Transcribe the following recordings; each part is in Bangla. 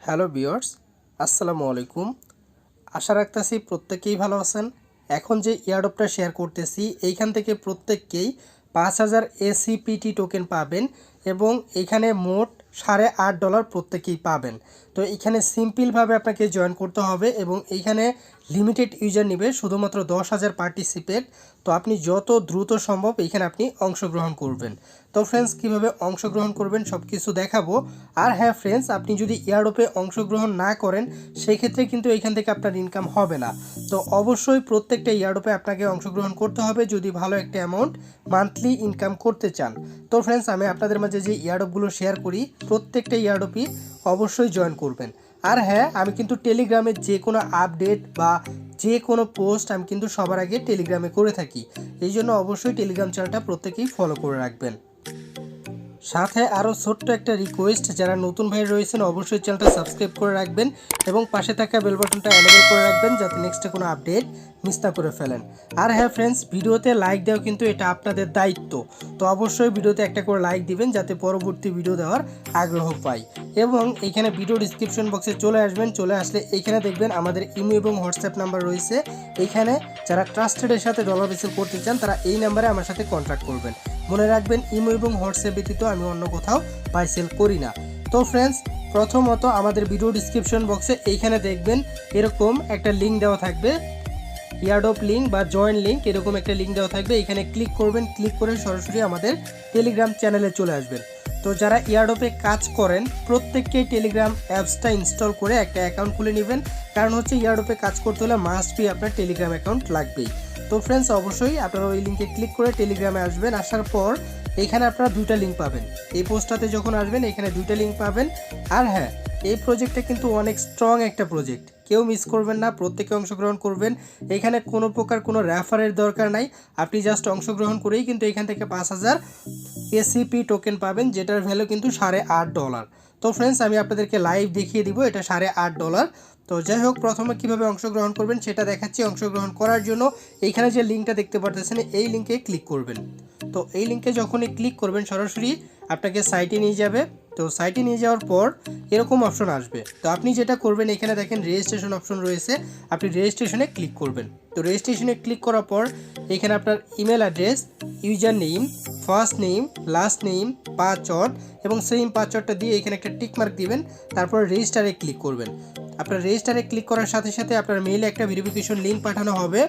হ্যালো ভিউয়ার্স, আসসালামু আলাইকুম। আশা রাখতেছি প্রত্যেকেই ভালো আছেন। এখন যে এয়ারড্রপটা শেয়ার করতেছি এইখান থেকে প্রত্যেককেই 5000 ACPT টোকেন পাবেন এবং এখানে মোট $8.5 প্রত্যেকেই পাবেন। তো এখানে সিম্পলভাবে আপনাকে জয়েন করতে হবে এবং এইখানে লিমিটেড ইউজার নেবে শুধুমাত্র 10,000 পার্টিসিপেট। তো আপনি যত দ্রুত সম্ভব এইখানে আপনি অংশগ্রহণ করবেন। তো ফ্রেন্ডস, কীভাবে অংশগ্রহণ করবেন সব কিছু দেখাবো। আর হ্যাঁ ফ্রেন্ডস, আপনি যদি এয়ারড্রপে অংশগ্রহণ না করেন সেই ক্ষেত্রে কিন্তু এইখান থেকে আপনার ইনকাম হবে না। তো অবশ্যই প্রত্যেকটা এয়ারড্রপে আপনাকে অংশগ্রহণ করতে হবে যদি ভালো একটা অ্যামাউন্ট মান্থলি ইনকাম করতে চান। তো ফ্রেন্ডস, আমি আপনাদের মাঝে যে এয়ারড্রপগুলো শেয়ার করি প্রত্যেকটা এয়ারড্রপই অবশ্যই জয়েন করবেন। আর হ্যাঁ, আমি কিন্তু টেলিগ্রামে যে কোনো আপডেট বা যে কোনো পোস্ট আমি কিন্তু সবার আগে টেলিগ্রামে করে থাকি। এই জন্য অবশ্যই টেলিগ্রাম চ্যানেলটা প্রত্যেকেই ফলো করে রাখবেন। সাথে আরও ছোট্ট একটা রিকোয়েস্ট, যারা নতুন ভাই রয়েছেন অবশ্যই চ্যানেলটা সাবস্ক্রাইব করে রাখবেন এবং পাশে থাকা বেল বাটনটা এনেবল করে রাখবেন যাতে নেক্সটে কোনো আপডেট মিস না করে ফেলেন। আর হ্যাঁ ফ্রেন্ডস, ভিডিওতে লাইক দেওয়া কিন্তু এটা আপনাদের দায়িত্ব। তো অবশ্যই ভিডিওতে একটা করে লাইক দিবেন যাতে পরবর্তী ভিডিও দেওয়ার আগ্রহ পাই। এবং এইখানে ভিডিও ডিসক্রিপশন বক্সে চলে আসবেন, চলে আসলে এইখানে দেখবেন আমাদের ইমো এবং হোয়াটসঅ্যাপ নাম্বার রয়েছে। এইখানে যারা ট্রাস্টেডের সাথে ডলার রিসিভ করতে চান তারা এই নাম্বারে আমার সাথে কন্ট্যাক্ট করবেন। মনে রাখবেন, ইমো এবং হোয়াটসঅ্যাপ ব্যতীত আমি অন্য কোথাও বাই সেল করি না। তো ফ্রেন্ডস, প্রথমত আমাদের ভিডিও ডিসক্রিপশন বক্সে এইখানে দেখবেন এরকম একটা লিঙ্ক দেওয়া থাকবে, এয়ারড্রপ লিঙ্ক বা জয়েন লিঙ্ক, এরকম একটা লিঙ্ক দেওয়া থাকবে। এখানে ক্লিক করবেন, ক্লিক করে সরাসরি আমাদের টেলিগ্রাম চ্যানেলে চলে আসবেন। তো যারা এয়ারড্রপে কাজ করেন প্রত্যেককেই টেলিগ্রাম অ্যাপসটা ইনস্টল করে একটা অ্যাকাউন্ট খুলে নেবেন, কারণ হচ্ছে এয়ারড্রপে কাজ করতে হলে মাস্ট বি আপনার টেলিগ্রাম অ্যাকাউন্ট লাগবেই। তো ফ্রেন্ডস, অবশ্যই আপনারা ওই লিঙ্কে ক্লিক করে টেলিগ্রামে আসবেন। আসার পর এইখানে আপনারা দুইটা লিঙ্ক পাবেন। এই পোস্টটাতে যখন আসবেন এখানে দুইটা লিঙ্ক পাবেন। আর হ্যাঁ, এই প্রজেক্টটা কিন্তু অনেক স্ট্রং একটা প্রজেক্ট, কেউ মিস করবেন না, প্রত্যেকে অংশগ্রহণ করবেন। এখানে কোনো প্রকার কোনো রেফারের দরকার নাই, আপনি জাস্ট অংশগ্রহণ করেই কিন্তু এখান থেকে 5000 ACP টোকেন পাবেন, যেটার ভ্যালু কিন্তু $8.5। তো ফ্রেন্ডস, আমি আপনাদেরকে লাইভ দেখিয়ে দিব এটা $8.5। তো যাই হোক, প্রথমে কিভাবে অংশগ্রহণ করবেন সেটা দেখাচ্ছি। অংশগ্রহণ করার জন্য এইখানে যে লিঙ্কটা দেখতে পারতেছেন এই লিঙ্কে ক্লিক করবেন। তো এই লিঙ্কে যখনই ক্লিক করবেন সরাসরি আপনাকে সাইটে নিয়ে যাবে। তো সাইটে নিয়ে যাওয়ার পর এরকম অপশন আসবে। তো আপনি যেটা করবেন, এখানে দেখেন রেজিস্ট্রেশন অপশন রয়েছে, আপনি রেজিস্ট্রেশনে ক্লিক করবেন। তো রেজিস্ট্রেশনে ক্লিক করার পর এখানে আপনার email address, user name, first name, last name, password এবং সেম পাসওয়ার্ডটা দিয়ে এখানে একটা টিক মার্ক দিবেন। তারপর রেজিস্টারে ক্লিক করবেন। আপনার রেজিস্টারে ক্লিক করার সাথে সাথে আপনার মেইলে একটা ভেরিফিকেশন লিঙ্ক পাঠানো হবে,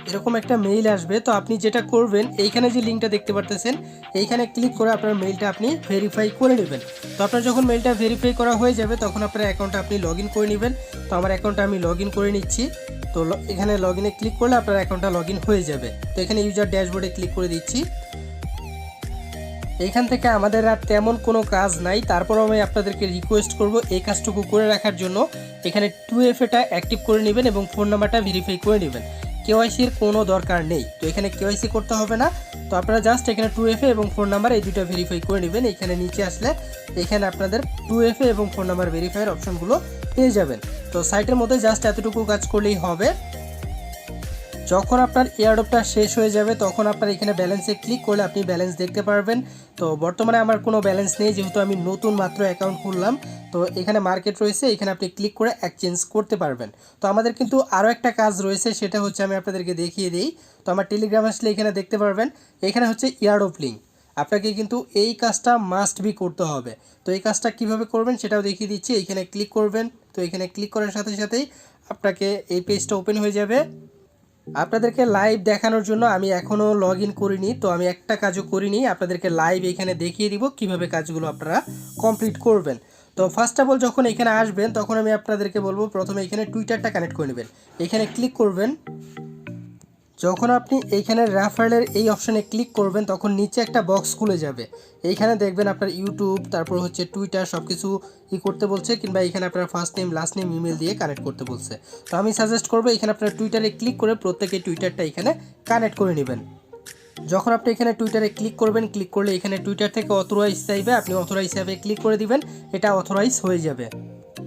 এরকম একটা মেইল আসবে। তো আপনি যেটা করবেন, এইখানে যে লিঙ্কটা দেখতে পারতেছেন এইখানে ক্লিক করে আপনার মেইলটা আপনি ভেরিফাই করে নেবেন। তো আপনার যখন মেইলটা ভেরিফাই করা হয়ে যাবে তখন আপনার অ্যাকাউন্টটা আপনি লগ ইন করে নেবেন। তো আমার অ্যাকাউন্টটা আমি লগ ইন করে নিচ্ছি। তো এখানে লগ ইনে ক্লিক করলে আপনার অ্যাকাউন্টটা লগ ইন হয়ে যাবে। তো এখানে ইউজার ড্যাশবোর্ডে ক্লিক করে দিচ্ছি। এইখান থেকে আমাদের আর তেমন কোনো কাজ নাই, তারপরও আমি আপনাদেরকে রিকোয়েস্ট করব এই কাজটুকু করে রাখার জন্য। এখানে 2FAটা অ্যাক্টিভ করে নেবেন এবং ফোন নাম্বারটা ভেরিফাই করে নেবেন। কেওয়াইসির কোনো দরকার নেই, তো এখানে কেওয়াইসি করতে হবে না। তো আপনারা জাস্ট এখানে 2FA এবং ফোন নাম্বার এই দুটো ভেরিফাই করে নেবেন। এখানে নিচে আসলে এখানে আপনাদের 2FA এবং ফোন নাম্বার ভেরিফাইয়ের অপশনগুলো পেয়ে যাবেন। তো সাইটের মধ্যে জাস্ট এতটুকু কাজ করলেই হবে। যখন আপনার এয়ারড্রপটা শেষ হয়ে যাবে তখন আপনার এখানে ব্যালেন্সে ক্লিক করলে আপনি ব্যালেন্স দেখতে পারবেন। তো বর্তমানে আমার কোনো ব্যালেন্স নেই, যেহেতু আমি নতুন মাত্র অ্যাকাউন্ট খুললাম। তো এখানে মার্কেট রয়েছে, এখানে আপনি ক্লিক করে এক্সচেঞ্জ করতে পারবেন। তো আমাদের কিন্তু আরও একটা কাজ রয়েছে, সেটা হচ্ছে আমি আপনাদেরকে দেখিয়ে দিই। তো আমার টেলিগ্রাম আসলে এখানে দেখতে পারবেন, এখানে হচ্ছে এয়ারড্রপ লিঙ্ক। আপনাকে কিন্তু এই কাজটা মাস্ট বি করতে হবে। তো এই কাজটা কিভাবে করবেন সেটাও দেখিয়ে দিচ্ছি। এইখানে ক্লিক করবেন। তো এখানে ক্লিক করার সাথে সাথেই আপনাকে এই পেজটা ওপেন হয়ে যাবে। আপনাদেরকে লাইভ দেখানোর জন্য আমি এখনও লগ ইন করিনি, তো আমি একটা কাজও করিনি, আপনাদেরকে লাইভ এখানে দেখিয়ে দিব কিভাবে কাজগুলো আপনারা কমপ্লিট করবেন। তো ফার্স্ট অফ অল যখন এখানে আসবেন তখন আমি আপনাদেরকে বলবো প্রথমে এখানে টুইটারটা কানেক্ট করে নেবেন। এখানে ক্লিক করবেন। যখন আপনি এইখানে রেফারেলের এই অপশানে ক্লিক করবেন তখন নিচে একটা বক্স খুলে যাবে। এইখানে দেখবেন আপনার ইউটিউব, তারপর হচ্ছে টুইটার সব কিছু করতে বলছে, কিংবা এখানে আপনার first name, last name, email দিয়ে কানেক্ট করতে বলছে। তো আমি সাজেস্ট করবো এখানে আপনার টুইটারে ক্লিক করে প্রত্যেকে টুইটারটা এখানে কানেক্ট করে নেবেন। যখন আপনি এখানে টুইটারে ক্লিক করবেন, ক্লিক করলে এখানে টুইটার থেকে অথরাইজ চাইবে, আপনি অথরাইজ হিসাবে ক্লিক করে দিবেন, এটা অথরাইজ হয়ে যাবে।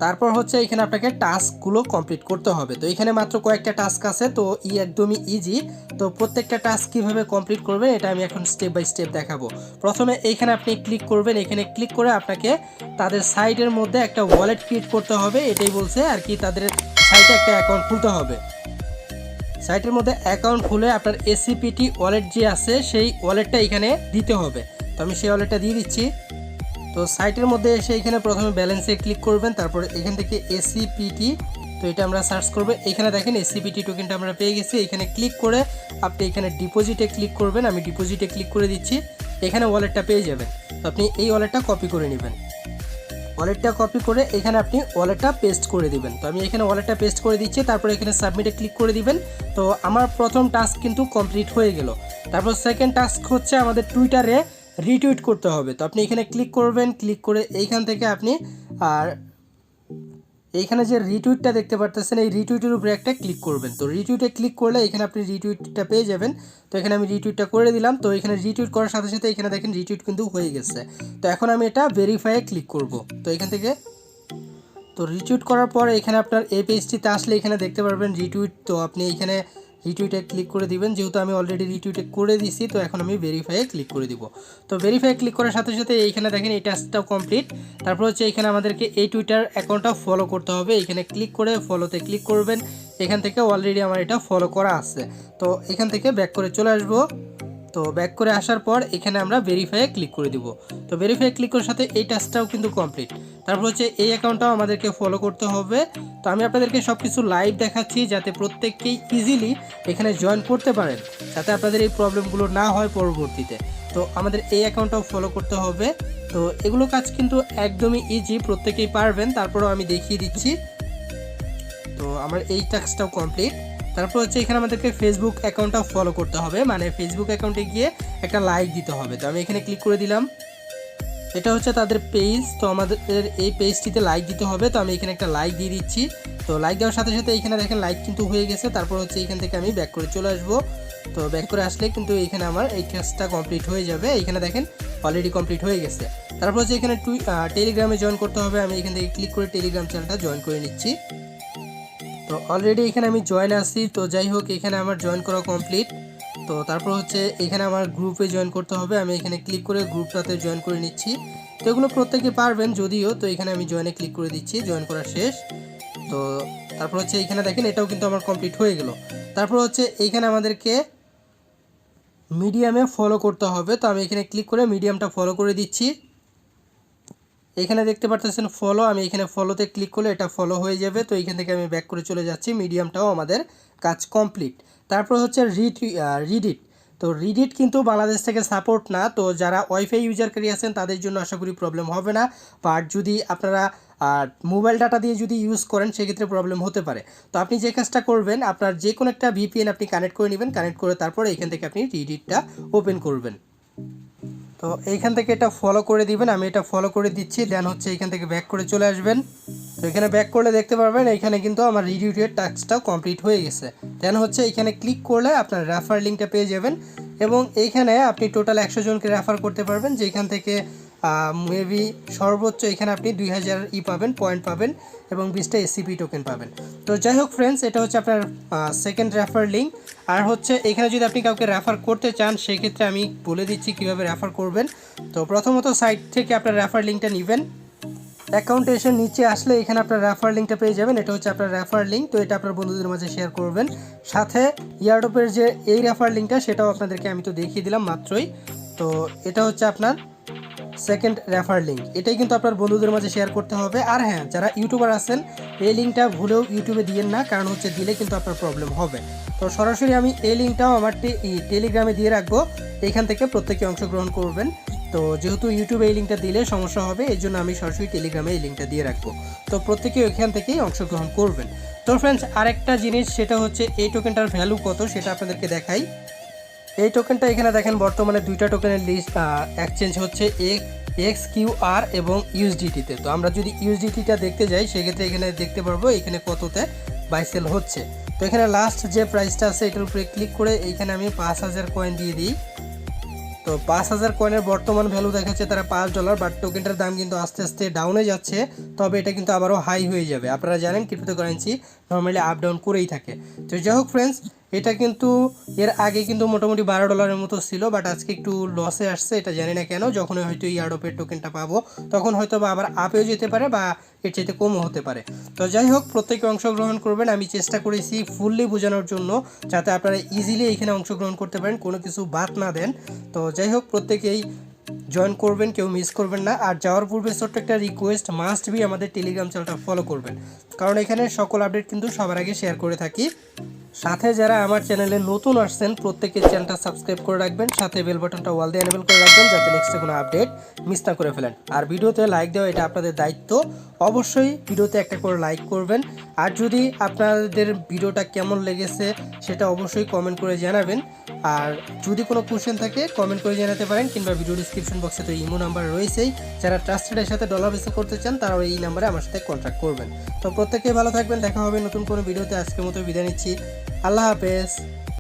তারপর হচ্ছে এখানে আপনাকে টাস্কগুলো কমপ্লিট করতে হবে। তো এখানে মাত্র কয়েকটা টাস্ক আছে, তো একদমই ইজি। তো প্রত্যেকটা টাস্ক কীভাবে কমপ্লিট করবেন এটা আমি এখন স্টেপ বাই স্টেপ দেখাবো। প্রথমে এইখানে আপনি ক্লিক করবেন, এখানে ক্লিক করে আপনাকে তাদের সাইটের মধ্যে একটা ওয়ালেট ক্রিয়েট করতে হবে, এটাই বলছে আর কি। তাদের সাইটে একটা অ্যাকাউন্ট খুলতে হবে। সাইটের মধ্যে অ্যাকাউন্ট খুলে আপনার ACPT ওয়ালেট যে আছে সেই ওয়ালেটটা এখানে দিতে হবে। তো আমি সেই ওয়ালেটটা দিয়ে দিচ্ছি। তো সাইটের মধ্যে এসে এখানে প্রথমে ব্যালেন্সে ক্লিক করবেন, তারপরে এখান থেকে ACPT, তো এটা আমরা সার্চ করব। এখানে দেখেন ACPT টোকেনটা আমরা পেয়ে গেছি। এখানে ক্লিক করে আপনি এখানে ডিপোজিটে ক্লিক করবেন, আমি ডিপোজিটে ক্লিক করে দিচ্ছি। এখানে ওয়ালেটটা পেয়ে যাবেন। তো আপনি এই ওয়ালেটটা কপি করে নেবেন। ওয়ালেটটা কপি করে এখানে আপনি ওয়ালেটটা পেস্ট করে দিবেন। তো আমি এখানে ওয়ালেটটা পেস্ট করে দিচ্ছি, তারপরে এখানে সাবমিটে ক্লিক করে দিবেন। তো আমার প্রথম টাস্ক কিন্তু কমপ্লিট হয়ে গেল। তারপর সেকেন্ড টাস্ক হচ্ছে আমাদের টুইটারে রিটুইট করতে হবে। তো আপনি এখানে ক্লিক করবেন, ক্লিক করে এইখান থেকে আপনি আর এইখানে যে রিটুইটটা দেখতে পারতেছেন এই রিটুইটের উপরে একটা ক্লিক করবেন। তো রিটুইটে ক্লিক করলে এখানে আপনি রিটুইটটা পেয়ে যাবেন। তো এখানে আমি রিটুইটটা করে দিলাম। তো এখানে রিটুইট করার সাথে সাথে এখানে দেখেন রিটুইট কিন্তু হয়ে গেছে। তো এখন আমি এটা ভেরিফাইয়ে ক্লিক করব। তো এখান থেকে তো রিটুইট করার পর এখানে আপনার এই পেজটিতে আসলে এখানে দেখতে পারবেন রিটুইট। তো আপনি এখানে রিটুইটে ক্লিক করে দিবেন, যেহেতু আমি অলরেডি রিটুইটে করে দিছি। তো এখন আমি ভেরিফাইয়ে ক্লিক করে দিব। তো ভেরিফাইয়ে ক্লিক করার সাথে সাথে এইখানে দেখেন এই টাস্কটাও কমপ্লিট। তারপর হচ্ছে এখানে আমাদেরকে এই টুইটার অ্যাকাউন্টটা ফলো করতে হবে। এখানে ক্লিক করে ফলোতে ক্লিক করবেন। এখান থেকে অলরেডি আমার এটা ফলো করা আছে। তো এখান থেকে ব্যাক করে চলে আসবো। তো ব্যাক করে আসার পর এখানে আমরা ভেরিফাইয়ে ক্লিক করে দিব। তো ভেরিফাই ক্লিক করার সাথে এই টাস্কটাও কিন্তু কমপ্লিট। তারপর হচ্ছে এই অ্যাকাউন্টটাও আমাদেরকে ফলো করতে হবে। তো আমি আপনাদেরকে সব কিছু লাইভ দেখাচ্ছি যাতে প্রত্যেককেই ইজিলি এখানে জয়েন করতে পারেন, যাতে আপনাদের এই প্রবলেমগুলো না হয় পরবর্তীতে। তো আমাদের এই অ্যাকাউন্টটাও ফলো করতে হবে। তো এগুলো কাজ কিন্তু একদমই ইজি, প্রত্যেকেই পারবেন। তারপরেও আমি দেখিয়ে দিচ্ছি। তো আমার এই টাস্কটাও কমপ্লিট। তারপর হচ্ছে এখানে আমাদেরকে ফেসবুক অ্যাকাউন্টটাও ফলো করতে হবে, মানে ফেসবুক অ্যাকাউন্টে গিয়ে একটা লাইক দিতে হবে। তো আমি এখানে ক্লিক করে দিলাম। এটা হচ্ছে তাদের পেজ। তো আমাদের এই পেজটিতে লাইক দিতে হবে। তো আমি এখানে একটা লাইক দিয়ে দিচ্ছি। তো লাইক দেওয়ার সাথে সাথে এখানে দেখেন লাইক কিন্তু হয়ে গেছে। তারপর হচ্ছে এখান থেকে আমি ব্যাক করে চলে আসবো। তো ব্যাক করে আসলে কিন্তু এখানে আমার এই কাজটা কমপ্লিট হয়ে যাবে। এখানে দেখেন অলরেডি কমপ্লিট হয়ে গেছে। তারপর হচ্ছে এখানে টেলিগ্রামে জয়েন করতে হবে। আমি এখান থেকে ক্লিক করে টেলিগ্রাম চ্যানেলটা জয়েন করে নিচ্ছি। তো অলরেডি এখানে আমি জয়েন আছি। তো যাই হোক, এখানে আমার জয়েন করা কমপ্লিট। তো তারপর হচ্ছে এখানে আমার গ্রুপে জয়েন করতে হবে। আমি এখানে ক্লিক করে গ্রুপটাতে জয়েন করে নিচ্ছি। তো এগুলো প্রত্যেকে পারবেন যদিও। তো এখানে আমি জয়েনে ক্লিক করে দিচ্ছি, জয়েন করা শেষ। তো তারপর হচ্ছে এখানে দেখেন এটাও কিন্তু আমার কমপ্লিট হয়ে গেল। তারপর হচ্ছে এইখানে আমাদেরকে মিডিয়ামে ফলো করতে হবে। তো আমি এখানে ক্লিক করে মিডিয়ামটা ফলো করে দিচ্ছি। এখানে দেখতে পাচ্ছেন ফলো, আমি এখানে ফলোতে ক্লিক করলে এটা ফলো হয়ে যাবে। তো এখান থেকে আমি ব্যাক করে চলে যাচ্ছি। মিডিয়ামটাও আমাদের কাজ কমপ্লিট। তারপর হচ্ছে রিডিট। তো রিডিট কিন্তু বাংলাদেশ থেকে সাপোর্ট না। তো যারা ওয়াইফাই ইউজারকারী আছেন তাদের জন্য আশা করি প্রবলেম হবে না। বাট যদি আপনারা মোবাইল ডাটা দিয়ে যদি ইউজ করেন সেক্ষেত্রে প্রবলেম হতে পারে। তো আপনি যে কাজটা করবেন, আপনার যে কোনো একটা VPN আপনি কানেক্ট করে নেবেন। কানেক্ট করে তারপরে এখান থেকে আপনি রিডিটটা ওপেন করবেন। তো এইখান থেকে এটা ফলো করে দিবেন। আমি এটা ফলো করে দিচ্ছি। দেন হচ্ছে এইখান থেকে ব্যাক করে চলে আসবেন। তো এখানে ব্যাক করলে দেখতে পারবেন এখানে কিন্তু আমার রিডিউটেড টাস্কটাও কমপ্লিট হয়ে গেছে। দেন হচ্ছে এখানে ক্লিক করলে আপনার রেফার লিঙ্কটা পেয়ে যাবেন এবং এইখানে আপনি টোটাল 100 জনকে রেফার করতে পারবেন, যেখান থেকে মেবি সর্বোচ্চ এখানে আপনি 2000 পাবেন, পয়েন্ট পাবেন এবং 20টা ACP টোকেন পাবেন। তো যাই হোক ফ্রেন্ডস, এটা হচ্ছে আপনার সেকেন্ড রেফার লিঙ্ক। আর হচ্ছে এখানে যদি আপনি কাউকে রেফার করতে চান সেক্ষেত্রে আমি বলে দিচ্ছি কীভাবে রেফার করবেন। তো প্রথমত সাইট থেকে আপনার রেফার লিঙ্কটা নেবেন। অ্যাকাউন্টে এসে নিচে আসলে এখানে আপনার রেফার লিঙ্কটা পেয়ে যাবেন। এটা হচ্ছে আপনার রেফার লিঙ্ক। তো এটা আপনার বন্ধুদের মাঝে শেয়ার করবেন। সাথে এয়ারড্রপের যে এই রেফার লিঙ্কটা সেটাও আপনাদেরকে আমি তো দেখিয়ে দিলাম মাত্রই। তো এটা হচ্ছে আপনার সেকেন্ড রেফার লিঙ্ক। এটাই কিন্তু আপনার বন্ধুদের মাঝে শেয়ার করতে হবে। আর হ্যাঁ, যারা ইউটিউবার আছেন এই লিঙ্কটা ভুলেও ইউটিউবে দিয়েন না, কারণ হচ্ছে দিলে কিন্তু আপনার প্রবলেম হবে। তো সরাসরি আমি এই লিঙ্কটাও আমার টেলিগ্রামে দিয়ে রাখবো, এইখান থেকে প্রত্যেকে অংশগ্রহণ করবেন। তো যেহেতু ইউটিউবে এই লিঙ্কটা দিলে সমস্যা হবে, এই জন্য আমি সরাসরি টেলিগ্রামে এই লিঙ্কটা দিয়ে রাখবো। তো প্রত্যেকে ওইখান থেকেই অংশগ্রহণ করবেন। তো ফ্রেন্ডস, আরেকটা জিনিস সেটা হচ্ছে এই টোকেনটার ভ্যালু কত সেটা আপনাদেরকে দেখাই। এই টোকেনটা এখানে দেখেন বর্তমানে দুইটা টোকেনের লিস্ট এক্সচেঞ্জ হচ্ছে XQR এবং USDT-তে। তো আমরা যদি USDT-টা দেখতে যাই সেক্ষেত্রে এখানে দেখতে পারবো এখানে কততে বাই সেল হচ্ছে। তো এখানে লাস্ট যে প্রাইসটা আছে এটার উপরে ক্লিক করে এইখানে আমি 5000 কয়েন দিয়ে দিই। তো 5000 কয়েনের বর্তমান ভ্যালু দেখাচ্ছে তারা $5, বাট টোকেনটার দাম কিন্তু আস্তে আস্তে ডাউনে যাচ্ছে, তবে এটা কিন্তু আবারও হাই হয়ে যাবে। আপনারা জানেন ক্রিপ্টোকারেন্সি নর্মালি আপ ডাউন করেই থাকে। তো যাই হোক ফ্রেন্ডস, এটা কিন্তু এর আগে কিন্তু মোটামুটি $12 মতো ছিল, বাট আজকে একটু লসে আসছে, এটা জানি না কেন। যখন হয়তো এয়ারড্রপের টোকেনটা পাবো তখন হয়তো বা আবার আপেও যেতে পারে বা এর চাইতে কমও হতে পারে। তো যাই হোক, প্রত্যেকে অংশগ্রহণ করবেন। আমি চেষ্টা করেছি ফুললি বোঝানোর জন্য যাতে আপনারা ইজিলি এখানে অংশগ্রহণ করতে পারেন, কোনো কিছু বাদ না দেন। তো যাই হোক, প্রত্যেকেই জয়েন করবেন, কেউ মিস করবেন না। আর যাওয়ার পূর্বে ছোট্ট একটা রিকোয়েস্ট, মাস্ট বি আমাদের টেলিগ্রাম চ্যানেলটা ফলো করবেন, কারণ এখানে সকল আপডেট কিন্তু সবার আগে শেয়ার করে থাকি। সাথে যারা আমার চ্যানেলে নতুন আসছেন প্রত্যেকের চ্যানেলটা সাবস্ক্রাইব করে রাখবেন, সাথে বেল বাটনটা ওয়াল দিয়ে এনেবল করে রাখবেন যাতে নেক্সটে কোনো আপডেট মিস না করে ফেলেন। আর ভিডিওতে লাইক দেওয়া এটা আপনাদের দায়িত্ব, অবশ্যই ভিডিওতে একটা করে লাইক করবেন। আর যদি আপনাদের ভিডিওটা কেমন লেগেছে সেটা অবশ্যই কমেন্ট করে জানাবেন। আর যদি কোনো কোশ্চেন থাকে কমেন্ট করে জানাতে পারেন, কিংবা ভিডিও ডিসক্রিপশন বক্সে তো ইমো নাম্বার রয়েছেই। যারা ট্রাস্টেডের সাথে ডলার বেসে করতে চান তারাও এই নাম্বারে আমার সাথে কন্ট্যাক্ট করবেন। তো প্রত্যেকেই ভালো থাকবেন, দেখা হবে নতুন কোনো ভিডিওতে। আজকের মতো বিদায় নিচ্ছি, আল্লাহ হাফেজ।